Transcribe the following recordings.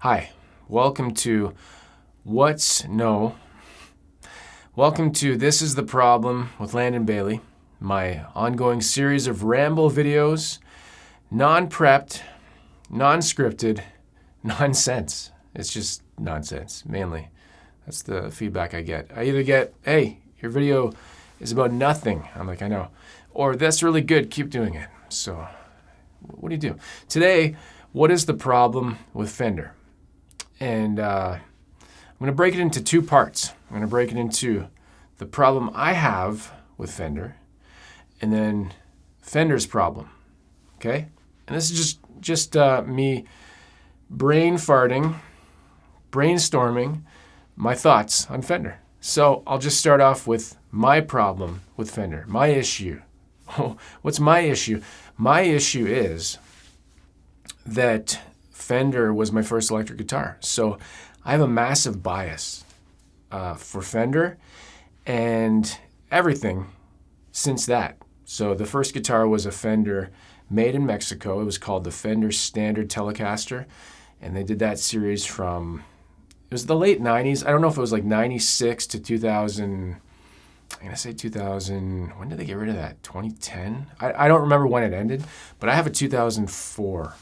Hi, welcome to Welcome to This is the Problem with Landon Bailey, my ongoing series of ramble videos, non-prepped, non-scripted, nonsense. It's just nonsense, mainly. That's the feedback I get. I either get, hey, your video is about nothing. I'm like, I know. Or that's really good, keep doing it. So, what do you do? Today, what is the problem with Fender? And I'm going to break it into two parts. I'm going to break it into the problem I have with Fender, and then Fender's problem. Okay? And this is just me brain farting, brainstorming my thoughts on Fender. So I'll just start off with my problem with Fender, my issue. What's my issue? My issue is that Fender was my first electric guitar. So I have a massive bias for Fender and everything since that. So the first guitar was a Fender made in Mexico. It was called the Fender Standard Telecaster. And they did that series from, it was the late 90s. I don't know if it was like 96 to 2000. I'm going to say 2000. When did they get rid of that? 2010? I don't remember when it ended, but I have a 2004.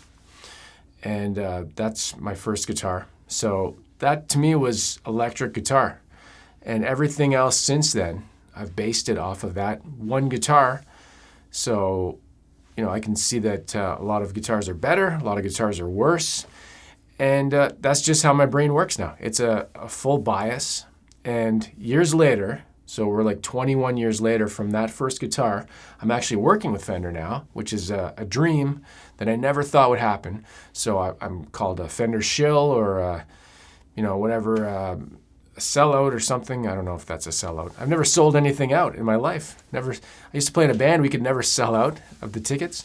And that's my first guitar. So that to me was electric guitar. And everything else since then, I've based it off of that one guitar. So, I can see that a lot of guitars are better, a lot of guitars are worse. And that's just how my brain works now. It's a full bias. And years later, so we're like 21 years later from that first guitar, I'm actually working with Fender now, which is a dream that I never thought would happen. So I'm called a Fender shill or, whatever, a sellout or something. I don't know if that's a sellout. I've never sold anything out in my life. Never. I used to play in a band. We could never sell out of the tickets.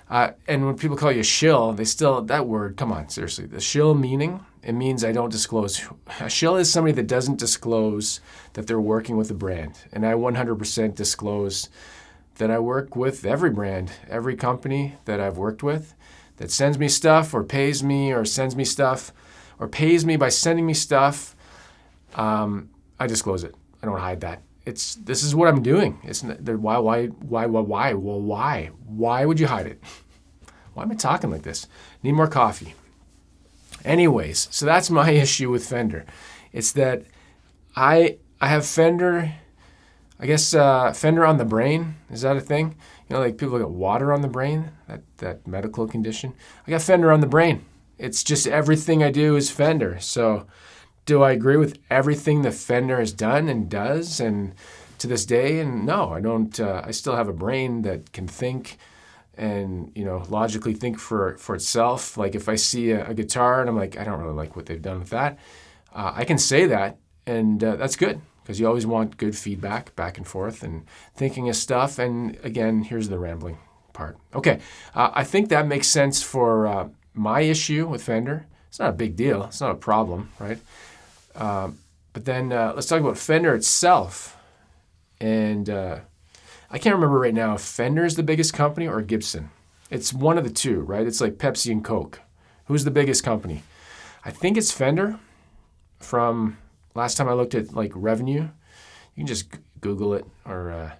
And when people call you a shill, that word, come on, seriously. The shill meaning, it means I don't disclose. A shill is somebody that doesn't disclose that they're working with a brand. And I 100% disclose that I work with every brand, every company that I've worked with that sends me stuff or pays me or sends me stuff or pays me by sending me stuff. I disclose it. I don't hide that. This is what I'm doing. Why? Well, why? Why would you hide it? Why am I talking like this? Need more coffee. Anyways, so that's my issue with Fender. It's that I have Fender, I guess Fender on the brain. Is that a thing? Like people get water on the brain, that medical condition. I got Fender on the brain. It's just everything I do is Fender. So do I agree with everything that Fender has done and does and to this day? And no, I don't. I still have a brain that can think and, logically think for itself. Like if I see a guitar and I'm like, I don't really like what they've done with that, I can say that, and that's good because you always want good feedback back and forth and thinking of stuff. And again, here's the rambling part. Okay, I think that makes sense for my issue with Fender. It's not a big deal. It's not a problem, right? But then let's talk about Fender itself. And I can't remember right now if Fender is the biggest company or Gibson. It's one of the two, right? It's like Pepsi and Coke. Who's the biggest company? I think it's Fender. From last time I looked at like revenue, you can just Google it or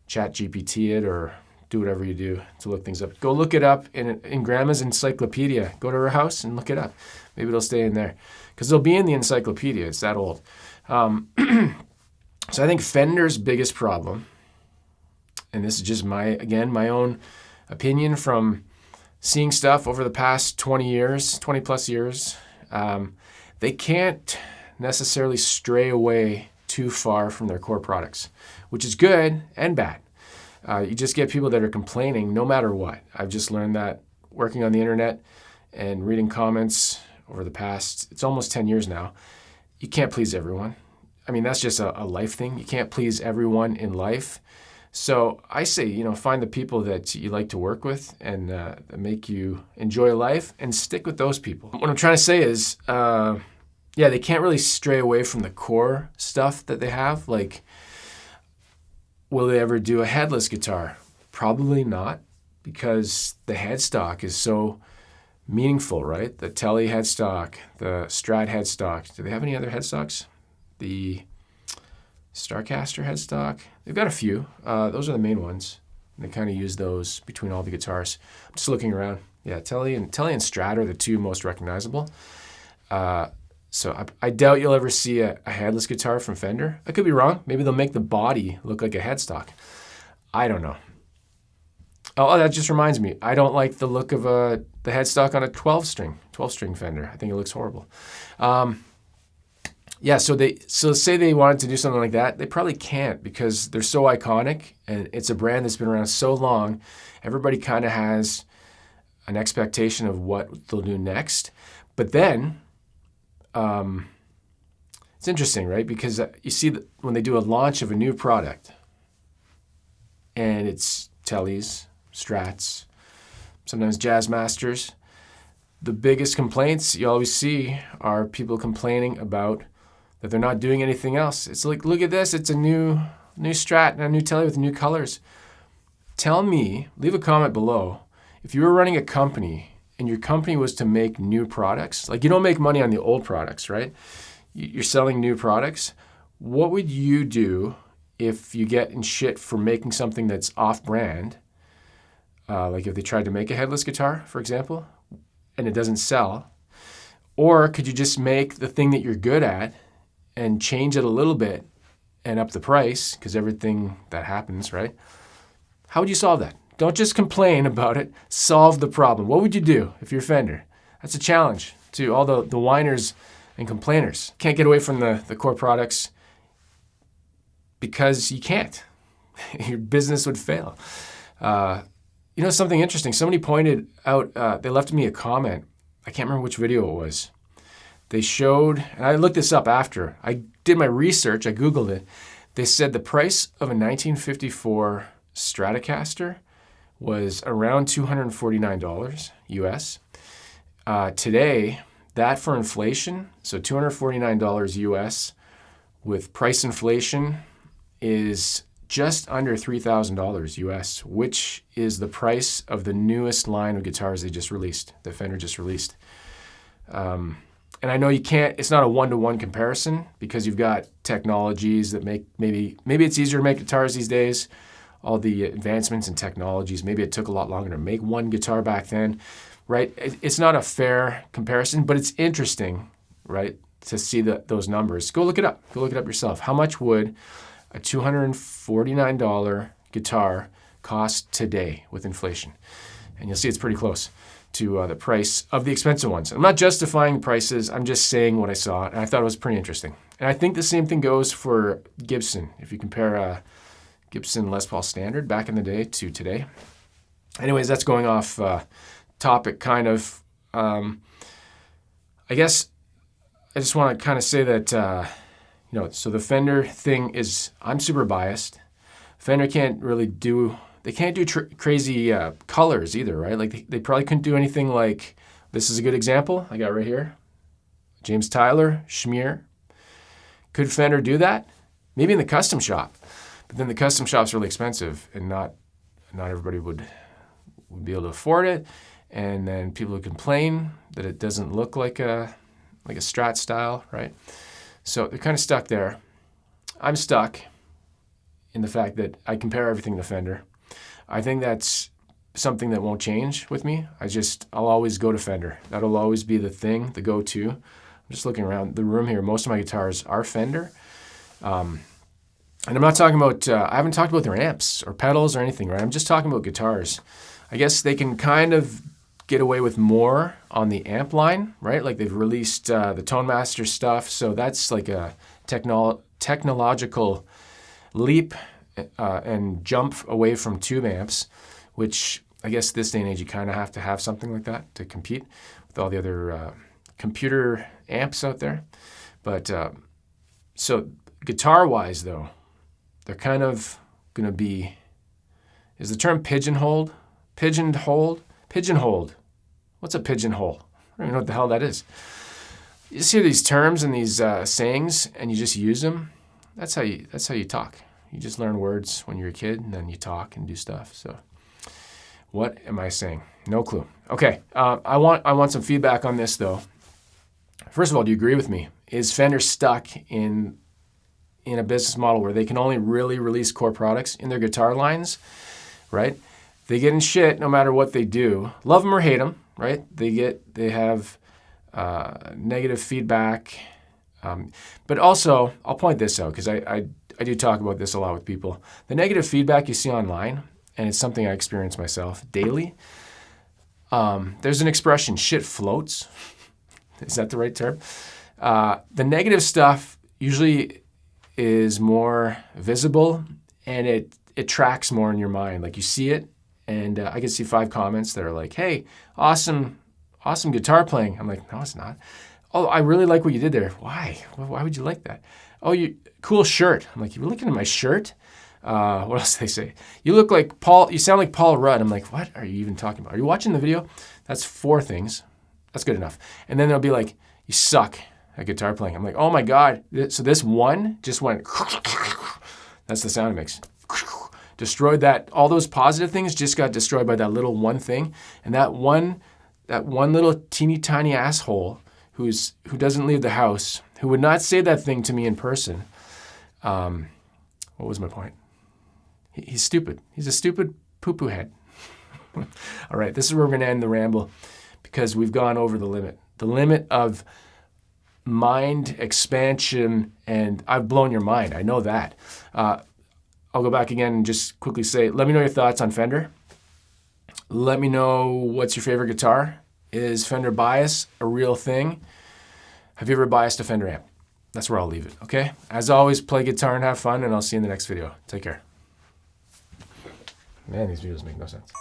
chat GPT it or do whatever you do to look things up. Go look it up in Grandma's encyclopedia. Go to her house and look it up. Maybe it'll stay in there because it'll be in the encyclopedia. It's that old. So I think Fender's biggest problem, and this is just my own opinion from seeing stuff over the past 20 plus years, they can't necessarily stray away too far from their core products, which is good and bad. You just get people that are complaining no matter what. I've just learned that working on the internet and reading comments over the past, it's almost 10 years now. You can't please everyone. I mean, that's just a life thing. You can't please everyone in life. So I say, find the people that you like to work with and that make you enjoy life and stick with those people. What I'm trying to say is, they can't really stray away from the core stuff that they have. Like, will they ever do a headless guitar? Probably not, because the headstock is so meaningful, right? The Tele headstock, the Strat headstock. Do they have any other headstocks? The Starcaster headstock. They've got a few. Those are the main ones. They kind of use those between all the guitars. I'm just looking around. Yeah, Tele and Strat are the two most recognizable. So I doubt you'll ever see a headless guitar from Fender. I could be wrong. Maybe they'll make the body look like a headstock. I don't know. Oh, that just reminds me. I don't like the look of the headstock on a 12-string Fender. I think it looks horrible. Yeah, so say they wanted to do something like that, they probably can't because they're so iconic and it's a brand that's been around so long. Everybody kind of has an expectation of what they'll do next. But then, it's interesting, right? Because you see that when they do a launch of a new product, and it's Teles, Strats, sometimes Jazz Masters, the biggest complaints you always see are people complaining about that they're not doing anything else. It's like, look at this, it's a new Strat and a new Tele with new colors. Tell me, leave a comment below, if you were running a company and your company was to make new products, like you don't make money on the old products, right? You're selling new products. What would you do if you get in shit for making something that's off-brand? Like if they tried to make a headless guitar, for example, and it doesn't sell. Or could you just make the thing that you're good at and change it a little bit and up the price, because everything that happens, right? How would you solve that? Don't just complain about it. Solve the problem. What would you do if you're Fender? That's a challenge to all the whiners and complainers. Can't get away from the core products because you can't. Your business would fail. You know, something interesting. Somebody pointed out, they left me a comment. I can't remember which video it was. They showed, and I looked this up after. I did my research. I Googled it. They said the price of a 1954 Stratocaster was around $249 US. Today, that for inflation, so $249 US with price inflation is just under $3,000 US, which is the price of the newest line of guitars they just released, that Fender just released. And I know you can't, it's not a one-to-one comparison because you've got technologies that make, maybe it's easier to make guitars these days, all the advancements in technologies. Maybe it took a lot longer to make one guitar back then, right? It's not a fair comparison, but it's interesting, right, to see those numbers. Go look it up. Go look it up yourself. How much would a $249 guitar cost today with inflation? And you'll see it's pretty close to the price of the expensive ones. I'm not justifying the prices. I'm just saying what I saw, and I thought it was pretty interesting. And I think the same thing goes for Gibson. If you compare Gibson Les Paul Standard back in the day to today. Anyways, that's going off topic, kind of. I guess I just want to kind of say that, you know, so the Fender thing is, I'm super biased. Fender can't really do, they can't do crazy colors either, right? Like they probably couldn't do anything like, this is a good example I got right here. James Tyler, Schmear. Could Fender do that? Maybe in the custom shop. But then the custom shop's really expensive and not everybody would be able to afford it. And then people would complain that it doesn't look like a Strat style, right? So they're kind of stuck there. I'm stuck in the fact that I compare everything to Fender. I think that's something that won't change with me. I'll always go to Fender. That'll always be the thing, the go-to. I'm just looking around the room here. Most of my guitars are Fender. And I'm not talking about, I haven't talked about their amps or pedals or anything, right? I'm just talking about guitars. I guess they can kind of get away with more on the amp line, right? Like they've released the Tone Master stuff. So that's like a technological leap and jump away from tube amps, which I guess this day and age you kind of have to have something like that to compete with all the other computer amps out there. But so guitar-wise though, they're kind of going to be, is the term pigeonholed? Pigeonholed? What's a pigeonhole? I don't even know what the hell that is. You just hear these terms and these sayings and you just use them. That's how you talk. You just learn words when you're a kid and then you talk and do stuff. So What am I saying? No clue. Okay, I want some feedback on this though. First of all, do you agree with me? Is Fender stuck in a business model where they can only really release core products in their guitar lines, right? They get in shit no matter what they do. Love them or hate them, right? They have negative feedback. But also, I'll point this out because I do talk about this a lot with people. The negative feedback you see online, and it's something I experience myself daily. There's an expression, shit floats. Is that the right term? The negative stuff usually is more visible and it tracks more in your mind. Like you see it, and I can see 5 comments that are like, hey, awesome guitar playing. I'm like, no, it's not. Oh, I really like what you did there. Why? Why would you like that? Oh, cool shirt. I'm like, you were looking at my shirt? What else do they say? You look like Paul, you sound like Paul Rudd. I'm like, what are you even talking about? Are you watching the video? That's 4 things. That's good enough. And then they'll be like, you suck at guitar playing. I'm like, oh my God. So this one just went, that's the sound it makes. Destroyed that. All those positive things just got destroyed by that little one thing. And that one little teeny tiny asshole who doesn't leave the house, who would not say that thing to me in person. What was my point? He's stupid. He's a stupid poo-poo head. All right, this is where we're going to end the ramble because we've gone over the limit of mind expansion, and I've blown your mind. I know that. I'll go back again and just quickly say, let me know your thoughts on Fender. Let me know what's your favorite guitar. Is Fender bias a real thing? Have you ever biased a Fender amp? That's where I'll leave it, okay? As always, play guitar and have fun, and I'll see you in the next video. Take care. Man, these videos make no sense.